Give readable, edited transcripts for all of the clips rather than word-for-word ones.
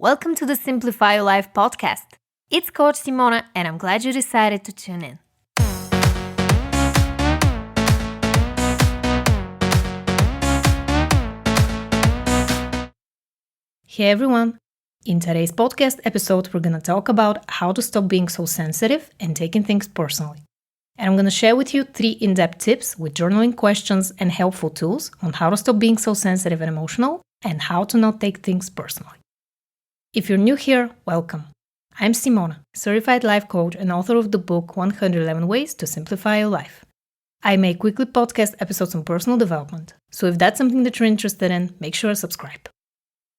Welcome to the Simplify Your Life podcast. It's Coach Simona, and I'm glad you decided to tune in. Hey everyone! In today's podcast episode, we're going to talk about how to stop being so sensitive and taking things personally. And I'm going to share with you 3 in-depth tips with journaling questions and helpful tools on how to stop being so sensitive and emotional and how to not take things personally. If you're new here, welcome. I'm Simona, certified life coach and author of the book 111 Ways to Simplify Your Life. I make weekly podcast episodes on personal development, so if that's something that you're interested in, make sure to subscribe.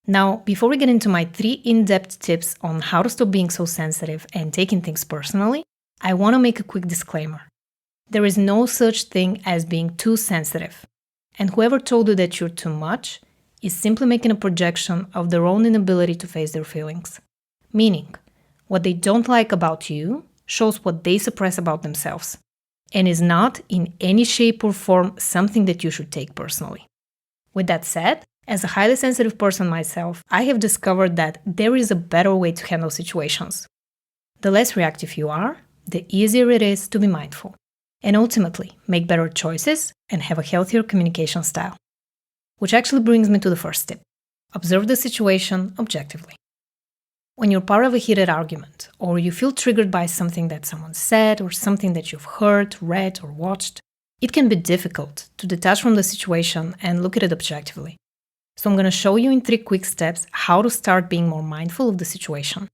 Now, before we get into my 3 in-depth tips on how to stop being so sensitive and taking things personally, I want to make a quick disclaimer. There is no such thing as being too sensitive, and whoever told you that you're too much is simply making a projection of their own inability to face their feelings. Meaning, what they don't like about you shows what they suppress about themselves, and is not in any shape or form something that you should take personally. With that said, as a highly sensitive person myself, I have discovered that there is a better way to handle situations. The less reactive you are, the easier it is to be mindful, and ultimately make better choices and have a healthier communication style. Which actually brings me to the first tip. Observe the situation objectively. When you're part of a heated argument, or you feel triggered by something that someone said or something that you've heard, read, or watched, it can be difficult to detach from the situation and look at it objectively. So I'm going to show you in 3 quick steps how to start being more mindful of the situation.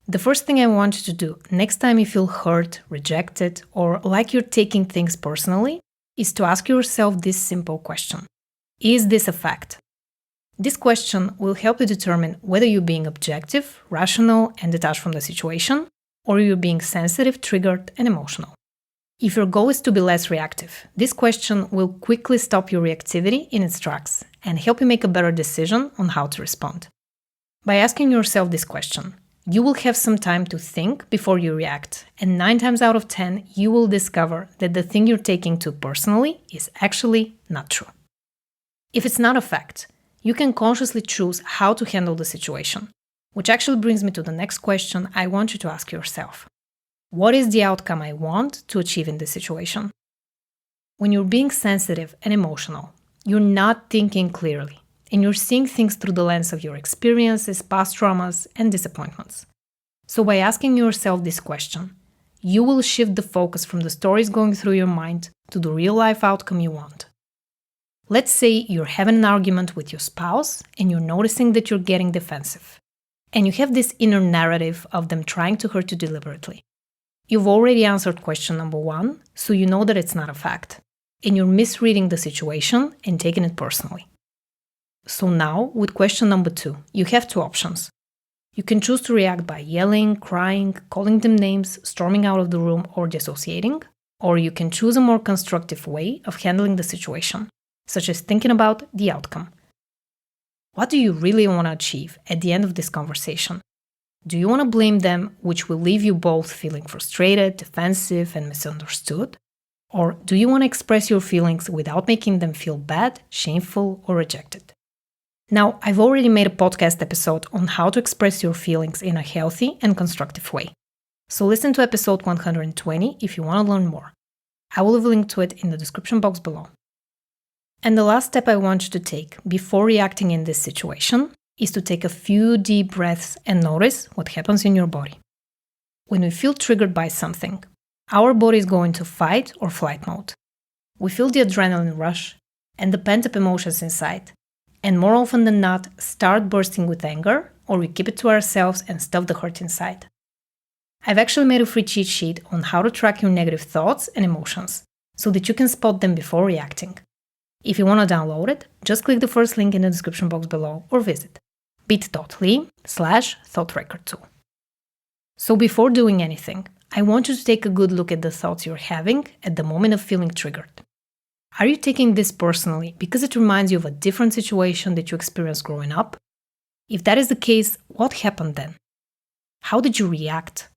The first thing I want you to do next time you feel hurt, rejected, or like you're taking things personally is to ask yourself this simple question. Is this a fact? This question will help you determine whether you're being objective, rational, and detached from the situation, or you're being sensitive, triggered, and emotional. If your goal is to be less reactive, this question will quickly stop your reactivity in its tracks and help you make a better decision on how to respond. By asking yourself this question, you will have some time to think before you react, and 9 times out of 10, you will discover that the thing you're taking too personally is actually not true. If it's not a fact, you can consciously choose how to handle the situation, which actually brings me to the next question I want you to ask yourself. What is the outcome I want to achieve in this situation? When you're being sensitive and emotional, you're not thinking clearly, and you're seeing things through the lens of your experiences, past traumas, and disappointments. So by asking yourself this question, you will shift the focus from the stories going through your mind to the real-life outcome you want. Let's say you're having an argument with your spouse and you're noticing that you're getting defensive, and you have this inner narrative of them trying to hurt you deliberately. You've already answered question number 1, so you know that it's not a fact, and you're misreading the situation and taking it personally. So now, with question number 2, you have 2 options. You can choose to react by yelling, crying, calling them names, storming out of the room, or dissociating, or you can choose a more constructive way of handling the situation, such as thinking about the outcome. What do you really want to achieve at the end of this conversation? Do you want to blame them, which will leave you both feeling frustrated, defensive, and misunderstood? Or do you want to express your feelings without making them feel bad, shameful, or rejected? Now, I've already made a podcast episode on how to express your feelings in a healthy and constructive way. So listen to episode 120 if you want to learn more. I will leave a link to it in the description box below. And the last step I want you to take before reacting in this situation is to take a few deep breaths and notice what happens in your body. When we feel triggered by something, our body is going into fight or flight mode. We feel the adrenaline rush and the pent-up emotions inside, and more often than not, start bursting with anger, or we keep it to ourselves and stuff the hurt inside. I've actually made a free cheat sheet on how to track your negative thoughts and emotions so that you can spot them before reacting. If you want to download it, just click the first link in the description box below or visit bit.ly/thoughtrecord2. So before doing anything, I want you to take a good look at the thoughts you're having at the moment of feeling triggered. Are you taking this personally because it reminds you of a different situation that you experienced growing up? If that is the case, what happened then? How did you react?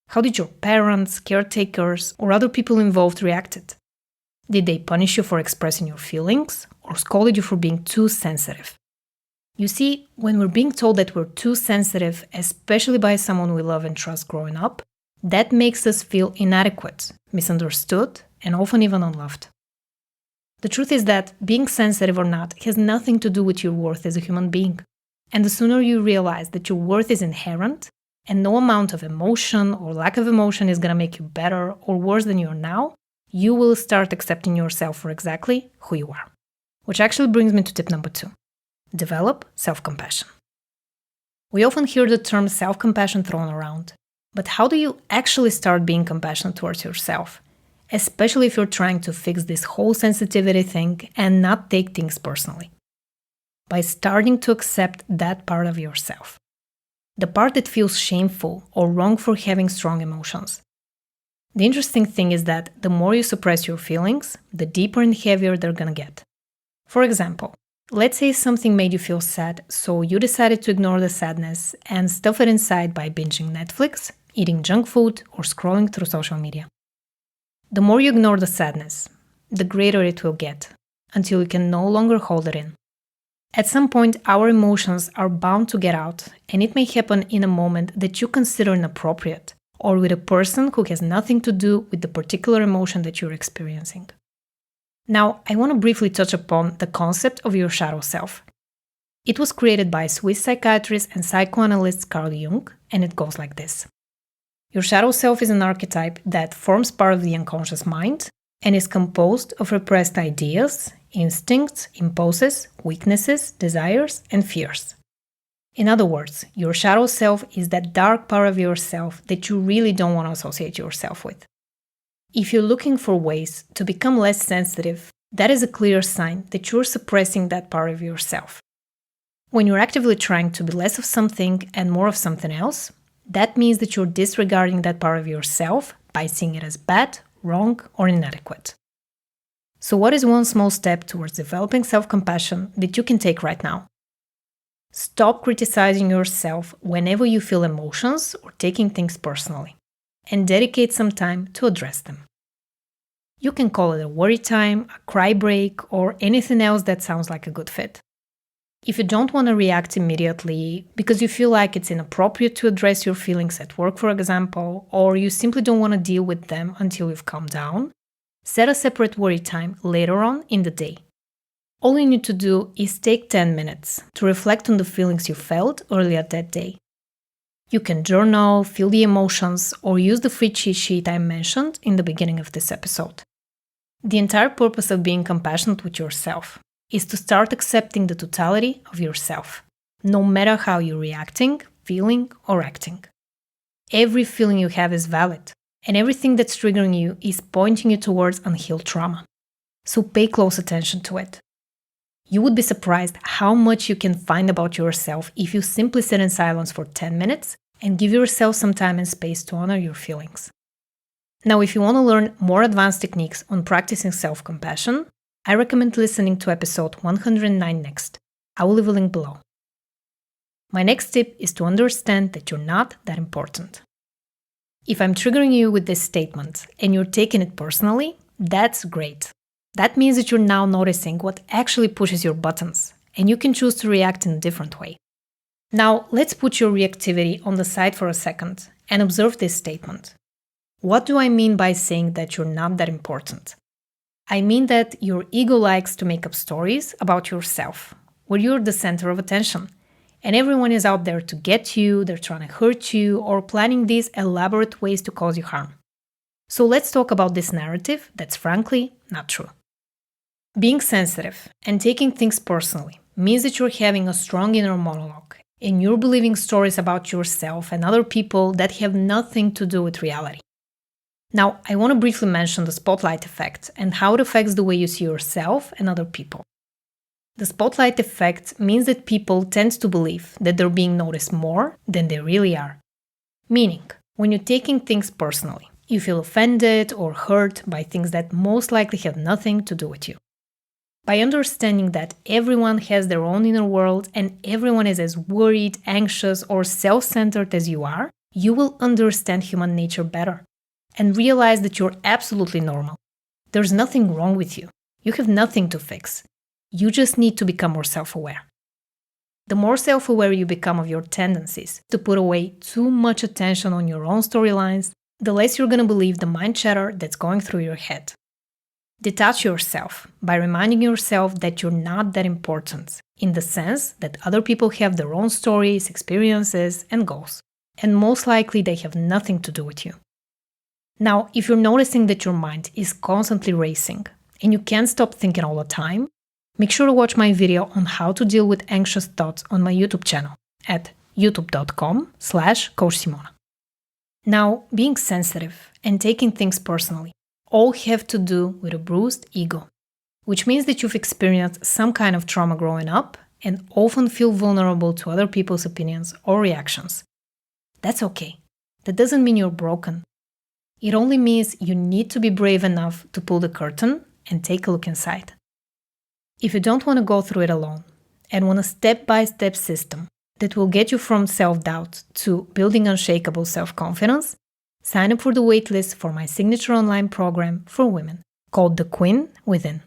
How did your parents, caretakers, or other people involved reacted? Did they punish you for expressing your feelings or scolded you for being too sensitive? You see, when we're being told that we're too sensitive, especially by someone we love and trust growing up, that makes us feel inadequate, misunderstood, and often even unloved. The truth is that being sensitive or not has nothing to do with your worth as a human being. And the sooner you realize that your worth is inherent, and no amount of emotion or lack of emotion is going to make you better or worse than you are now, you will start accepting yourself for exactly who you are. Which actually brings me to tip number 2. Develop self-compassion. We often hear the term self-compassion thrown around, but how do you actually start being compassionate towards yourself? Especially if you're trying to fix this whole sensitivity thing and not take things personally. By starting to accept that part of yourself. The part that feels shameful or wrong for having strong emotions. The interesting thing is that the more you suppress your feelings, the deeper and heavier they're gonna get. For example, let's say something made you feel sad, so you decided to ignore the sadness and stuff it inside by binging Netflix, eating junk food, or scrolling through social media. The more you ignore the sadness, the greater it will get, until you can no longer hold it in. At some point, our emotions are bound to get out, and it may happen in a moment that you consider inappropriate, or with a person who has nothing to do with the particular emotion that you're experiencing. Now, I want to briefly touch upon the concept of your shadow self. It was created by Swiss psychiatrist and psychoanalyst Carl Jung, and it goes like this. Your shadow self is an archetype that forms part of the unconscious mind and is composed of repressed ideas, instincts, impulses, weaknesses, desires, and fears. In other words, your shadow self is that dark part of yourself that you really don't want to associate yourself with. If you're looking for ways to become less sensitive, that is a clear sign that you're suppressing that part of yourself. When you're actively trying to be less of something and more of something else, that means that you're disregarding that part of yourself by seeing it as bad, wrong, or inadequate. So what is one small step towards developing self-compassion that you can take right now? Stop criticizing yourself whenever you feel emotions or taking things personally, and dedicate some time to address them. You can call it a worry time, a cry break, or anything else that sounds like a good fit. If you don't want to react immediately because you feel like it's inappropriate to address your feelings at work, for example, or you simply don't want to deal with them until you've calmed down, set a separate worry time later on in the day. All you need to do is take 10 minutes to reflect on the feelings you felt earlier that day. You can journal, feel the emotions, or use the free cheat sheet I mentioned in the beginning of this episode. The entire purpose of being compassionate with yourself is to start accepting the totality of yourself, no matter how you're reacting, feeling, or acting. Every feeling you have is valid, and everything that's triggering you is pointing you towards unhealed trauma. So pay close attention to it. You would be surprised how much you can find about yourself if you simply sit in silence for 10 minutes and give yourself some time and space to honor your feelings. Now, if you want to learn more advanced techniques on practicing self-compassion, I recommend listening to episode 109 next. I will leave a link below. My next tip is to understand that you're not that important. If I'm triggering you with this statement and you're taking it personally, that's great. That means that you're now noticing what actually pushes your buttons, and you can choose to react in a different way. Now, let's put your reactivity on the side for a second and observe this statement. What do I mean by saying that you're not that important? I mean that your ego likes to make up stories about yourself, where you're the center of attention, and everyone is out there to get you, they're trying to hurt you, or planning these elaborate ways to cause you harm. So let's talk about this narrative that's frankly not true. Being sensitive and taking things personally means that you're having a strong inner monologue, and you're believing stories about yourself and other people that have nothing to do with reality. Now, I want to briefly mention the spotlight effect and how it affects the way you see yourself and other people. The spotlight effect means that people tend to believe that they're being noticed more than they really are. Meaning, when you're taking things personally, you feel offended or hurt by things that most likely have nothing to do with you. By understanding that everyone has their own inner world and everyone is as worried, anxious, or self-centered as you are, you will understand human nature better and realize that you're absolutely normal. There's nothing wrong with you. You have nothing to fix. You just need to become more self-aware. The more self-aware you become of your tendencies to put away too much attention on your own storylines, the less you're going to believe the mind chatter that's going through your head. Detach yourself by reminding yourself that you're not that important, in the sense that other people have their own stories, experiences, and goals, and most likely they have nothing to do with you. Now, if you're noticing that your mind is constantly racing and you can't stop thinking all the time, make sure to watch my video on how to deal with anxious thoughts on my YouTube channel at youtube.com/CoachSimona. Now, being sensitive and taking things personally all have to do with a bruised ego, which means that you've experienced some kind of trauma growing up and often feel vulnerable to other people's opinions or reactions. That's okay. That doesn't mean you're broken. It only means you need to be brave enough to pull the curtain and take a look inside. If you don't want to go through it alone and want a step-by-step system that will get you from self-doubt to building unshakable self-confidence, sign up for the waitlist for my signature online program for women called The Queen Within.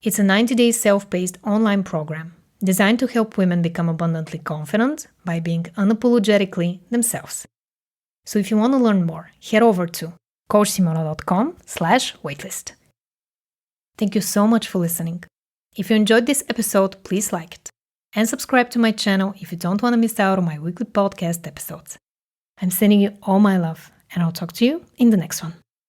It's a 90-day self-paced online program designed to help women become abundantly confident by being unapologetically themselves. So if you want to learn more, head over to coachsimona.com/waitlist. Thank you so much for listening. If you enjoyed this episode, please like it and subscribe to my channel if you don't want to miss out on my weekly podcast episodes. I'm sending you all my love, and I'll talk to you in the next one.